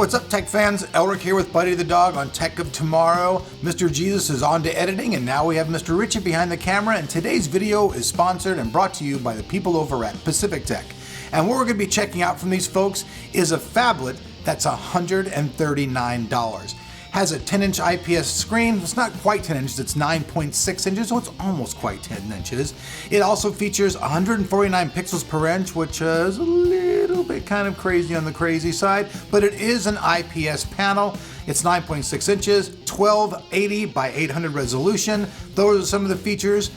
What's up, tech fans? Elric here with Buddy the Dog on Tech of Tomorrow. Mr. Jesus is on to editing, and now we have Mr. Richie behind the camera, and today's video is sponsored and brought to you by the people over at Pacific Tech. And what we're going to be checking out from these folks is a phablet that's $139. Has a 10-inch IPS screen. It's not quite 10 inches, it's 9.6 inches, so it's almost quite 10 inches. It also features 149 pixels per inch, which is a little bit kind of crazy on the crazy side, but it is an IPS panel. It's 9.6 inches, 1280 by 800 resolution. Those are some of the features.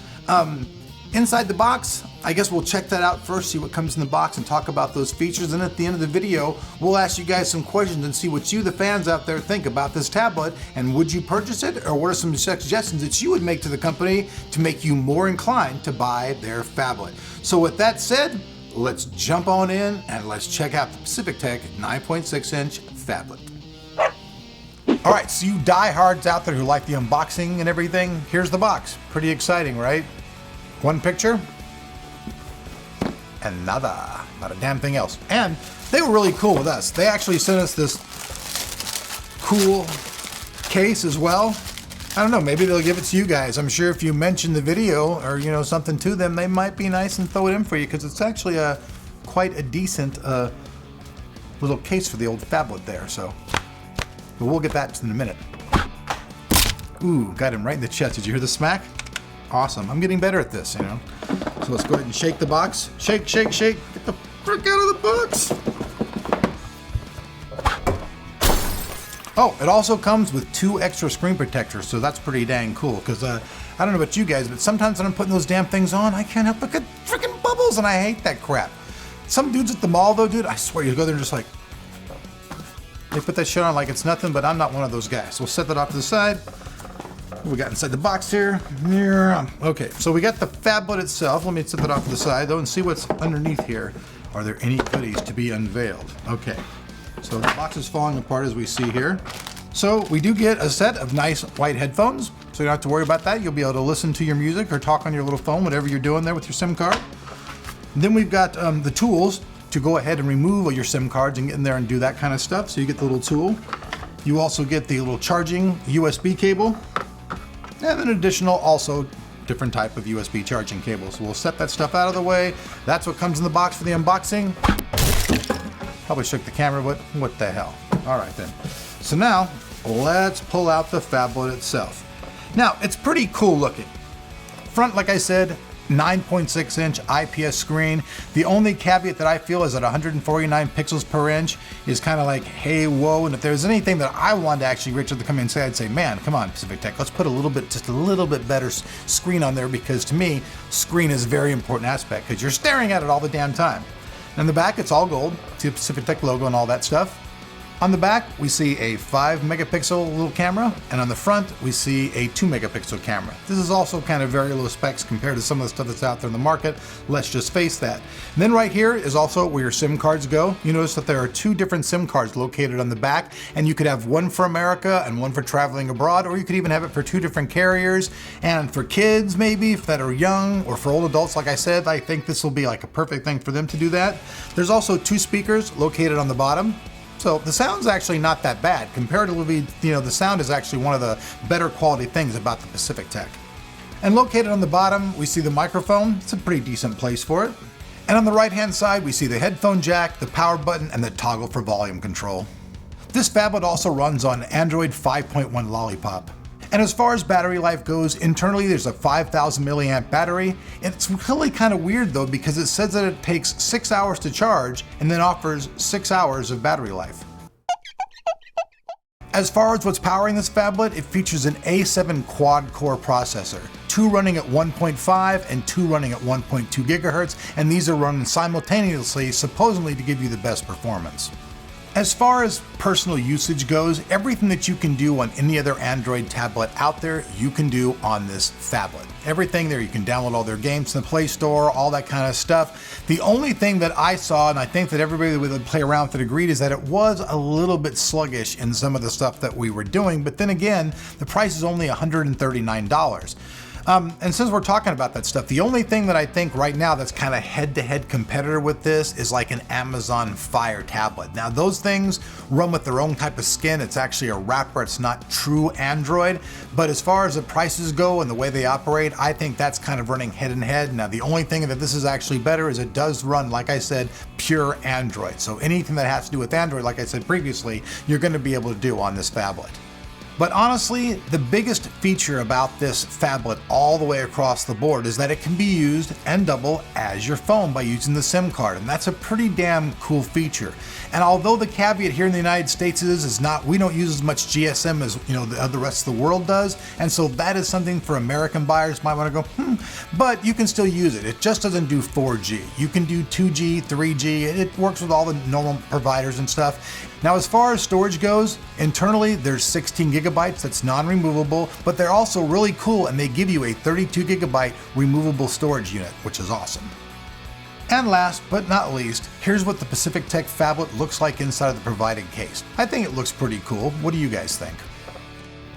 Inside the box, I guess we'll check that out first, see what comes in the box and talk about those features. And at the end of the video, we'll ask you guys some questions and see what you, the fans out there, think about this tablet, and would you purchase it, or what are some suggestions that you would make to the company to make you more inclined to buy their phablet. So with that said, let's jump on in and let's check out the Pacific Tech 9.6 inch phablet. All right, so you diehards out there who like the unboxing and everything, here's the box. Pretty exciting, right? One picture, and nada, not a damn thing else. And they were really cool with us. They actually sent us this cool case as well. I don't know, maybe they'll give it to you guys. I'm sure if you mention the video or something to them, they might be nice and throw it in for you, because it's actually quite a decent little case for the old phablet there. So, but we'll get that in a minute. Ooh, got him right in the chest. Did you hear the smack? Awesome. I'm getting better at this, So let's go ahead and shake the box. Shake, shake, shake. Get the frick out of the box. Oh, it also comes with 2 extra screen protectors, so that's pretty dang cool, because I don't know about you guys, but sometimes when I'm putting those damn things on, I can't help but get freaking bubbles, and I hate that crap. Some dudes at the mall, though, dude, I swear, you go there and just like, they put that shit on like it's nothing, but I'm not one of those guys. So we'll set that off to the side. What we got inside the box here? Okay, so we got the phablet itself. Let me set that off to the side though and see what's underneath here. Are there any goodies to be unveiled? Okay, so the box is falling apart as we see here. So we do get a set of nice white headphones, so you don't have to worry about that. You'll be able to listen to your music or talk on your little phone, whatever you're doing there with your SIM card. And then we've got the tools to go ahead and remove all your SIM cards and get in there and do that kind of stuff. So you get the little tool. You also get the little charging USB cable. And an additional, also different type of USB charging cable. So we'll set that stuff out of the way. That's what comes in the box for the unboxing. Probably shook the camera, but what the hell. All right then. So now let's pull out the phablet itself. Now it's pretty cool looking. Front, like I said, 9.6 inch IPS screen. The only caveat that I feel is that 149 pixels per inch is kind of like, hey, whoa. And if there's anything that I wanted to actually Richard to come in and say, I'd say, man, come on, Pacific Tech, let's put just a little bit better screen on there, because to me, screen is a very important aspect, because you're staring at it all the damn time. And in the back, it's all gold. See the Pacific Tech logo and all that stuff. On the back, we see a 5 megapixel little camera, and on the front, we see a 2 megapixel camera. This is also kind of very low specs compared to some of the stuff that's out there in the market. Let's just face that. And then right here is also where your SIM cards go. You notice that there are 2 different SIM cards located on the back, and you could have one for America and one for traveling abroad, or you could even have it for 2 different carriers. And for kids, maybe, that are young, or for old adults, like I said, I think this will be like a perfect thing for them to do that. There's also 2 speakers located on the bottom. So the sound's actually not that bad. Comparatively, the sound is actually one of the better quality things about the Pacific Tech. And located on the bottom, we see the microphone. It's a pretty decent place for it. And on the right-hand side, we see the headphone jack, the power button, and the toggle for volume control. This phablet also runs on Android 5.1 Lollipop. And as far as battery life goes, internally there's a 5,000 milliamp battery. And it's really kind of weird though, because it says that it takes 6 hours to charge and then offers 6 hours of battery life. As far as what's powering this phablet, it features an A7 quad-core processor, 2 running at 1.5 and 2 running at 1.2 gigahertz, and these are running simultaneously, supposedly to give you the best performance. As far as personal usage goes, everything that you can do on any other Android tablet out there, you can do on this phablet. Everything there, you can download all their games in the Play Store, all that kind of stuff. The only thing that I saw, and I think that everybody that would play around with it agreed, is that it was a little bit sluggish in some of the stuff that we were doing. But then again, the price is only $139. And since we're talking about that stuff, the only thing that I think right now that's kind of head-to-head competitor with this is like an Amazon Fire tablet. Now those things run with their own type of skin. It's actually a wrapper. It's not true Android. But as far as the prices go and the way they operate, I think that's kind of running head and head. Now the only thing that this is actually better is it does run, like I said, pure Android. So anything that has to do with Android, like I said previously, you're going to be able to do on this phablet. But honestly, the biggest feature about this phablet all the way across the board is that it can be used and double as your phone by using the SIM card, and that's a pretty damn cool feature. And although the caveat here in the United States is not, we don't use as much GSM as the rest of the world does, and so that is something for American buyers might want to go, but you can still use it. It just doesn't do 4G. You can do 2G, 3G. It works with all the normal providers and stuff. Now, as far as storage goes, internally there's 16 gigabytes that's non-removable, but they're also really cool and they give you a 32 gigabyte removable storage unit, which is awesome. And last but not least, here's what the Pacific Tech phablet looks like inside of the provided case. I think it looks pretty cool. What do you guys think?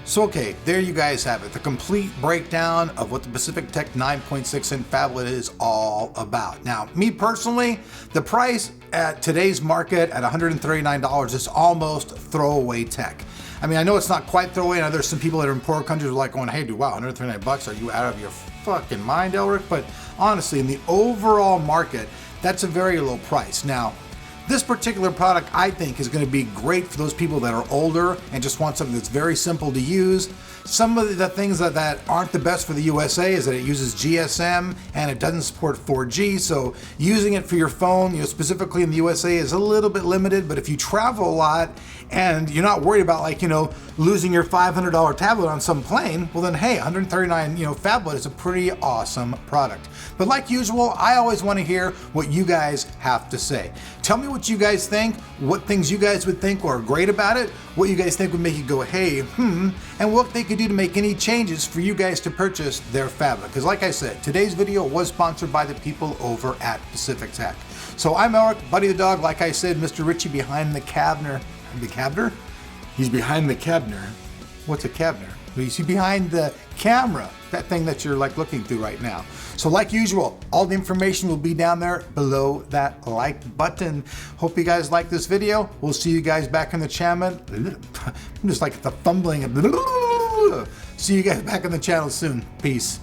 So okay, there you guys have it, the complete breakdown of what the Pacific Tech 9.6-inch phablet is all about. Now, me personally, the price at today's market at $139 is almost throwaway tech. I mean, I know it's not quite throwaway. I know there's some people that are in poor countries who are like going, hey dude, wow, 139 bucks, are you out of your fucking mind, Elric? But honestly, in the overall market, that's a very low price. Now, this particular product, I think, is going to be great for those people that are older and just want something that's very simple to use. Some of the things that aren't the best for the USA is that it uses GSM and it doesn't support 4G, so using it for your phone, specifically in the USA, is a little bit limited. But if you travel a lot and you're not worried about losing your $500 tablet on some plane, well then hey, 139 phablet is a pretty awesome product. But like usual, I always want to hear what you guys have to say. Tell me what you guys think, what things you guys would think are great about it, what you guys think would make you go, hey, and what they could do to make any changes for you guys to purchase their phablet. Because like I said, today's video was sponsored by the people over at Pacific Tech. So I'm Elric, Buddy the Dog, like I said, Mr. Richie behind the cabiner. The cabiner? He's behind the cabiner. What's a cabiner? He's behind the camera, that thing that you're looking through right now. So like usual, all the information will be down there below that like button. Hope you guys like this video. We'll see you guys back in the channel. I'm just like the fumbling. See you guys back on the channel soon. Peace.